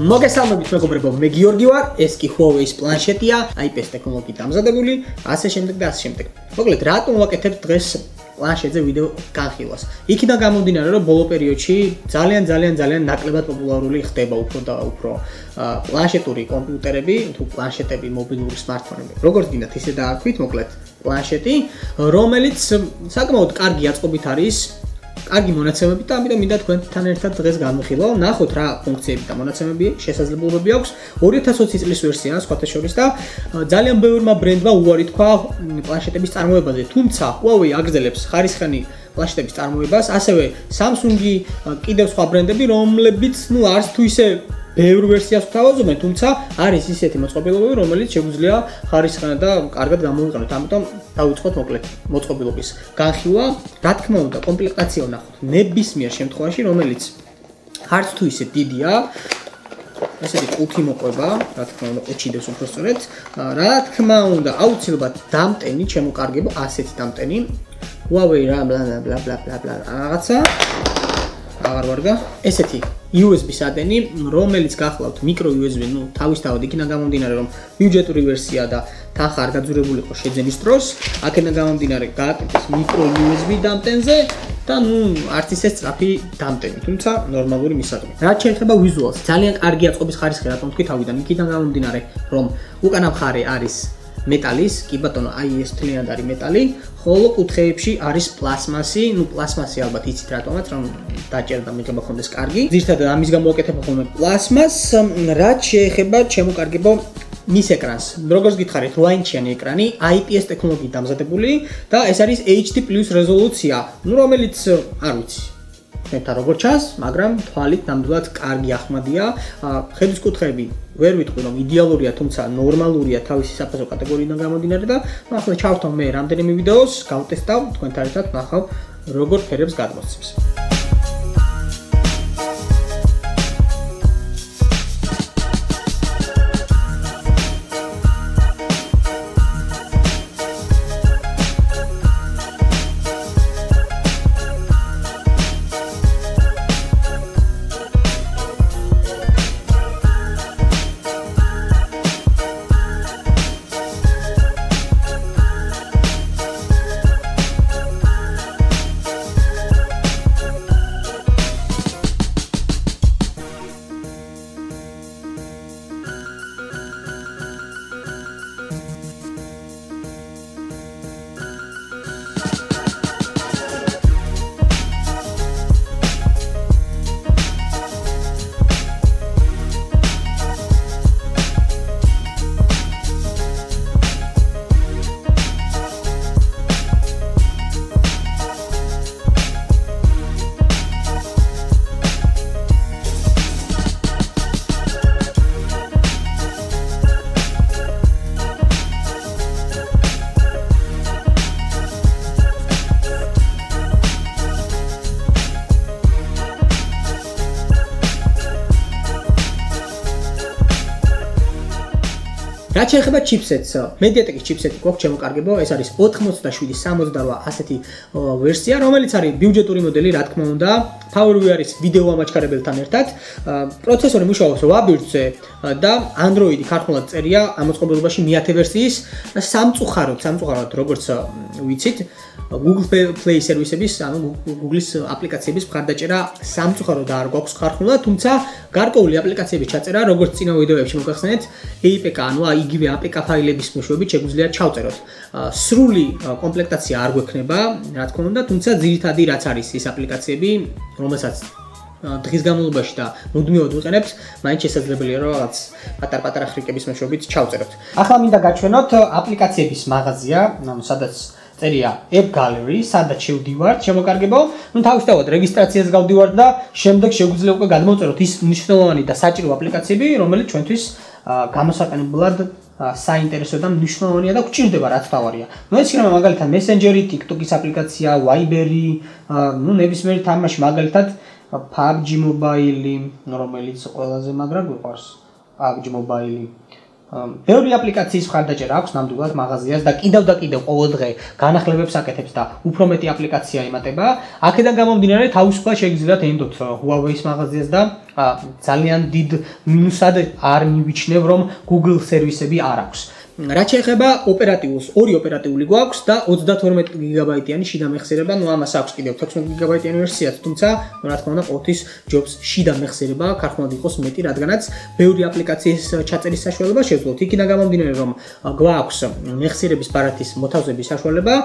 მოგესალმებით მეგობრებო, მე გიორგი ვარ, ეს კი Huawei-ს პლანშეტია, IPS ტექნოლოგიით დამზადებული, ასე შემდეგ და ასე შემდეგ. მოკლედ, რატომ ვაკეთებ დღეს პლანშეტზე ვიდეო განხილვას? იქიდან გამომდინარე, რომ ბოლო პერიოდში ძალიან ნაკლებად პოპულარული ხდება უფრო და უფრო პლანშეტური კომპიუტერები, თუ პლანშეტები, მობილური სმარტფონები. როგორც გინდათ, ისე დააქვით, მოკლედ, პლანშეტი, რომელიც საკმაოდ კარგი აწყობით არის. კარგი მონაცემები და ამიტომ მინდა თქვენთან ერთად დღეს განვიხილავ, ნახოთ რა ფუნქციები და მონაცემები შესაძლებლობები აქვს. 2020 წლის ვერსია, სხვათა შორის და ძალიან ბევრმა ბრენდმა უარი თქვა პლანშეტების წარმოებაზე, თუმცა Huawei აგრძელებს ხარისხიანი პლანშეტების წარმოებას, ასევე Samsung-ი კიდევ სხვა ბრენდები, რომლებიც არც თუ ისე ბევრ ვერსიას გვთავაზობენ, თუმცა არის ისეთი მოწყობილობები, რომელიც შეგვიძლია ხარისხიანად და კარგად გამოიყენოთ. ამიტომ დავიწყოთ მოკლედ მოწყობილობის განხილვა. რა თქმა უნდა, კომპლექტაცია ვნახოთ ნებისმიერ შემთხვევაში, რომელიც არც თუ ისე დიდია. ესეთი ყუთი მოყვება, რა თქმა უნდა, ყუჩიდეს უფრო სწორედ. რა თქმა უნდა, აუცილებლად დამტენი შემოკარგება, ასეთი დამტენი. Huawei რა bla რაღაცა. აღარ ვარგა. ესეთი USB სადენი, რომელიც გახლავთ micro USB, თავისთავად იქიდან გამომდინარე, რომ ბიუჯეტური ვერსია და თანხა არ გაძურებული იყო შეძენის დროს, აქედან გამომდინარე გააკეთეს micro USB დამტენზე და არც ისე სწრაფი დამტენი, თუმცა ნორმალური მისაღები. რაც შეეხება ვიზუალს, ძალიან კარგი აწყობის ხარისხი, რატომ თქვი თავიდან, იქიდან გამომდინარე, რომ უკანა მხარე არის მეტალის, კი ბატონო, ეს თლიანად არის მეტალი, ხოლო კუთხეებში არის პლასმასი, პლასმასი ალბათ იცით რატომაც, რომ დაჭერდა მიღება ხონდეს კარგი. ზირთადად ამის გამო ვაკეთებ ხოლმე პლასმას, რაც შეეხება შემოკარგებო მის ეკრანს. როგორც გითხარით, 8 ინჩიანი ეკრანი, IPS ტექნოლოგიით დამზადებული და ეს არის HD+ რეზოლუცია, რომელიც არ ვიცი. ნეტა როგორ ჩანს, მაგრამ თვალით ნამდვილად კარგი ახმადია. ხედვის კუთხეები ვერ ვიტყვი რომ იდეალურია, თუმცა ნორმალურია თავისი საფასო კატეგორიიდან გამომდინარე და ახლა ჩავრთავ მე რამდენიმე ვიდეოს, გავტესტავ თქვენთან ერთად, ნახავ როგორ ფერებს გადმოსცემს. რაც შეეხება ჩიპსეტს, MediaTek-ის ჩიპსეტი გვაქვს შემოკარგებო, ეს არის 8768 ასეთი ვერსია, რომელიც არის ბიუჯეტური მოდელი, რა თქმა უნდა, Huawei არის ვიდეო ამაჩქარებელთან ერთად, პროცესორი მუშაობს Huawei-ზე და Android-ი ქართულად წერია ამ მოწყობილობაში მე-10 ვერსიის სამწუხაროდ, როგორც ვიცით, Google Play სერვისების, ანუ Google-ის აპლიკაციების მხარდაჭერა სამწუხაროდ არ გვაქვს ქართულად, თუმცა გარკვეული აპლიკაციების ჩაწერა, როგორც წინა ვიდეოებში მოგახსენეთ, APK, ანუ იგივე APK ფაილების მეშვეობით შეგვიძლია ჩავწეროთ. სრული კომპლექტაცია არ გვექნება, რა თქმა უნდა, თუმცა ძირითადი რაც არის ის აპლიკაციები, რომელსაც დღის განმავლობაში და მუდმივად ვიყენებთ, მაინც შესაძლებელია რომ რაღაც პატარ-პატარა ხრიკების მეშვეობით ჩავწეროთ. ახლა მინდა გაჩვენოთ აპლიკაციების მაღაზია, ანუ სადაც წერია App Gallery, სადაც შევდივართ, შემოკარგებო, თავისთავად რეგისტრაციას გავდივართ და შემდეგ შეგვიძლია უკვე გადმოვწეროთ ის მნიშვნელოვანი და საჭირო აპლიკაციები, რომელიც ჩვენთვის გამოსაყენებლად საინტერესო და მნიშვნელოვანია და გვჭირდება რაც თავარია. ეს იქნება მაგალითად Messenger-ი, TikTok-ის აპლიკაცია, Viber-ი, ნებისმიერი თამაში მაგალითად PUBG Mobile, რომელიც ყველაზე მაგრა გვიყვარს. PUBG Mobile. ბევრი აპლიკაციის მხარდაჭერა აქვს ნამდვილად მაღაზიას და კიდევ ყოველ დღე განახლებებს აკეთებს და უფრო მეტი აპლიკაცია იმატება. აქედან გამომდინარე თავისუფლად შეგიძლიათ ენდოთ Huawei-ს მაღაზიას და ძალიან დიდ მინუსად არ მივიჩნევ, რომ Google სერვისები არ აქვს. რაც შეეხება ოპერატიულს, ორი ოპერატიული გვაქვს და 32 გიგაბაიტიანი შიდა მეხსიერება, ამას აქვს კიდევ 16 გიგაბაიტიანი ვერსიაც, თუმცა რა თქმა უნდა ყოველთვის ჯობს შიდა მეხსიერება, ქართულად იყოს მეტი, რადგანაც ბევრი აპლიკაციის ჩაწერის საშუალება შეძლოთ. იქიდან გამომდინარე, რომ გვაქვს მეხსიერების ბარათის მოთავსების საშუალება,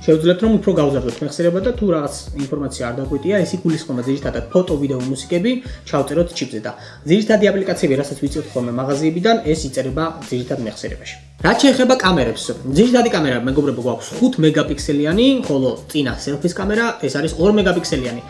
შევძლებთ რომ უფრო გავზარდოთ მეხსიერება და თუ რაღაც ინფორმაცია არ დაგვიტია, ეს იგულისხმება ძირითადად ფოტო, ვიდეო, მუსიკები ჩავწეროთ ჩიპზე და ძირითადი აპლიკაციები, რასაც ვიცით ხოლმე მაღაზიებიდან, ეს იწერება ძირითად მეხსიერებაში. რაც შეეხება კამერებს, ძირითადი კამერა მეგობრებო გვაქვს 5 მეგაპიქსელიანი, ხოლო წინა სელფის კამერა ეს არის 2 მეგაპიქსელიანი.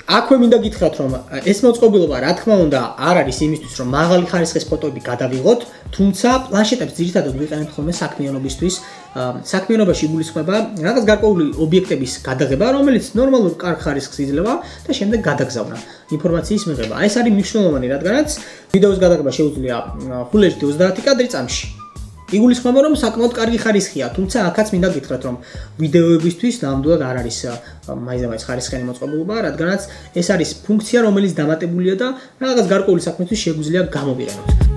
აქვე მინდა გითხრათ, რომ ეს მოწყობილობა რა თქმა უნდა არ არის იმისთვის, რომ მაღალი ხარისხის ფოტოები გადავიღოთ, თუმცა პლანშეტებს ძირითადად ვიყენებთ ხოლმე საქმიანობისთვის. საქმიანობაში იგულისხმება რაღაც გარკვეული ობიექტების გადაღება, რომელიც ნორმალურ კარგ ხარისხს იძლევა და შემდეგ გადაგზავნა ინფორმაციის მიღება. ეს არის მნიშვნელოვანი, რადგანაც ვიდეოს გადაღება შეუძლია Full HD 30 კადრი წამში. იგულისხმება, რომ საკმაოდ კარგი ხარისხია, თუმცა აქაც მინდა გითხრათ, რომ ვიდეოებისთვის ნამდვილად არ არის მაინც ხარისხიანი მოწყობილობა, რადგანაც ეს არის ფუნქცია, რომელიც დამატებულია და რაღაც გარკვეული საქმისთვის შეგვიძლია გამოვიყენოთ.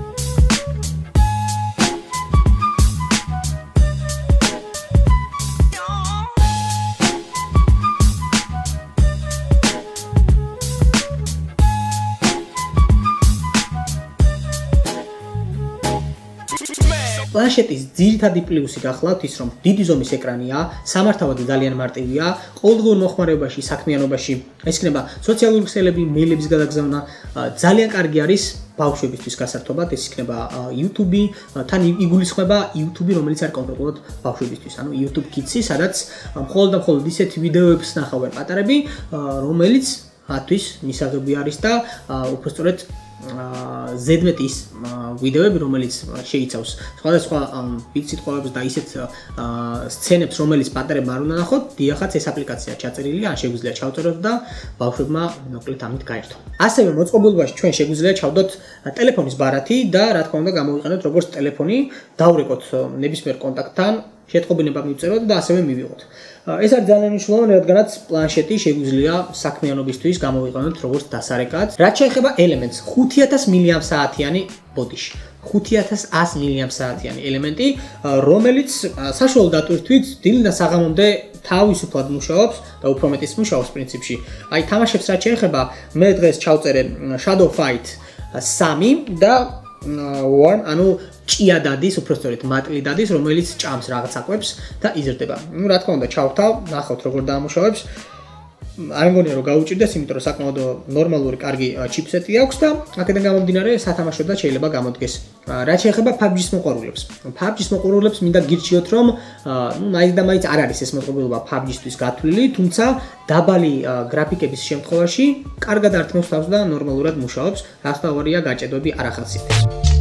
პლანშეტის ძირითადი პლუსი გახლავთ ის, რომ დიდი ზომის ეკრანია, სამართავადი ძალიან მარტივია, ყოველდღიურ მოხმარებაში, საქმიანობაში, ეს იქნება სოციალური ქსელები, მეილების გადაგზავნა, ძალიან კარგი არის ბავშვებისთვის გასართობად, ეს იქნება YouTube, თან იგულისხმება YouTube, რომელიც არის კონკრეტულად ბავშვებისთვის, ანუ YouTube Kids-ი, სადაც მხოლოდ და მხოლოდ ისეთი ვიდეოებს ნახავენ პატარები, რომელიც მათთვის მისაღები არის და უბრალოდ ზედმეტი ის ვიდეოები, რომელიც შეიცავს სხვადასხვა სიტყვებს და ისეთ სცენებს, რომელიც პატარებმა არ უნდა ნახოთ, დიახაც ეს აპლიკაცია ჩაწერილია, ან შეგვიძლია ჩავწეროთ და ბავშვებმა მოკლედ ამით გაერთო. ასევე მოწყობილობაში ჩვენ შეგვიძლია ჩავდოთ ტელეფონის ბარათი და რა თქმა უნდა გამოიყენოთ როგორც ტელეფონი, დავრეკოთ ნებისმიერ კონტაქტთან, შეტყობინება მივწეროთ და ასევე მივიღოთ. ეს არის ძალიან მნიშვნელოვანი, რადგანაც პლანშეტი შეგვიძლია საქმიანობისთვის გამოვიყენოთ როგორც დასარეკად. რაც შეეხება ელემენტს, 5000 მAh-იანი ბოდიში. 5100 მAh-იანი ელემენტი, რომელიც საშუალო დატვირთვით დილიდან საღამომდე თავისუფლად მუშაობს და უფრო მეტის მუშაობს პრინციპში. აი თამაშებს რაც შეეხება, მე დღეს ჩავწერე Shadow Fight 3 და Warm, ანუ ჭია დადის, უბრალოდ მატლი დადის, რომელიც ჭამს რაღაც აკვებს და იზრდება. რა თქმა უნდა, ჩავთავ, ნახავთ როგორ დაამუშავებს. არ მგონია რომ გაუჭირდეს, იმიტომ რომ საკმაოდ ნორმალური კარგი ჩიპსეტი აქვს და აქედან გამომდინარე სათამაშოდ შეიძლება გამოდგეს. რაც შეეხება PUBG-ს მოყვარულებს. PUBG-ს მოყვარულებს მინდა გირჩიოთ, რომ მაინც არ არის ეს მოწყობილობა PUBG-ისთვის გათვლილი, თუმცა დაბალი გრაფიკების შემთხვევაში კარგად ართმევს თავს და ნორმალურად მუშაობს, რაც თავარია გაჭედვები არ ახასიათებს.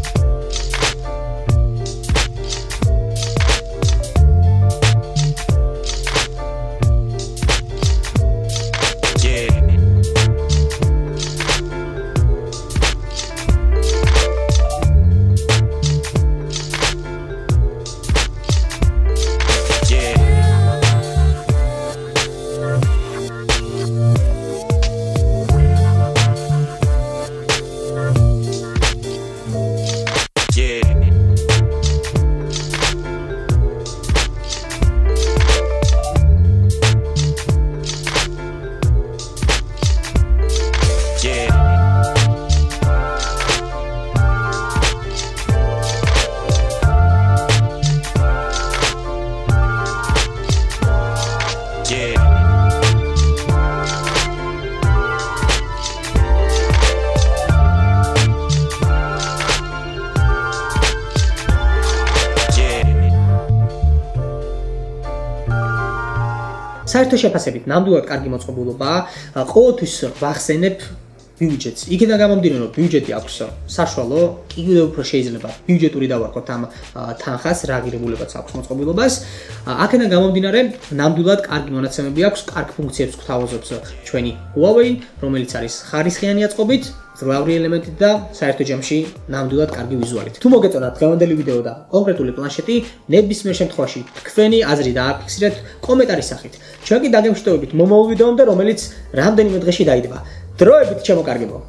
საერთო შეფასებით ნამდვილად კარგი მოწყობილობაა. ყოველთვის ვახსენებ ბიუჯეტს. იქიდან გამომდინარე, რომ ბიუჯეტი აქვს საშუალო, კიდევ უფრო შეიძლება ბიუჯეტური დავარქოთ ამ თანხას, რა ღირებულებაც აქვს მოწყობილობას. აქედან გამომდინარე, ნამდვილად კარგი მონაცემები აქვს, კარგ ფუნქციებს გვთავაზობს ჩვენი Huawei, რომელიც არის ხარისხიანი აწყობით, ძვლავრი ელემენტით და საერთო ჯამში ნამდვილად კარგი ვიზუალით. თუ მოგეწონათ დღევანდელი ვიდეო და კონკრეტული პლანშეტი, ნებისმიერ შემთხვევაში თქვენი აზრი დააფიქსირეთ კომენტარის სახით. ჩვენ კი დაგემშვიდობებით მომავალ ვიდეომდე, რომელიც რამდენიმე დღეში დაიდება. დროებით, ჩემო კარგებო.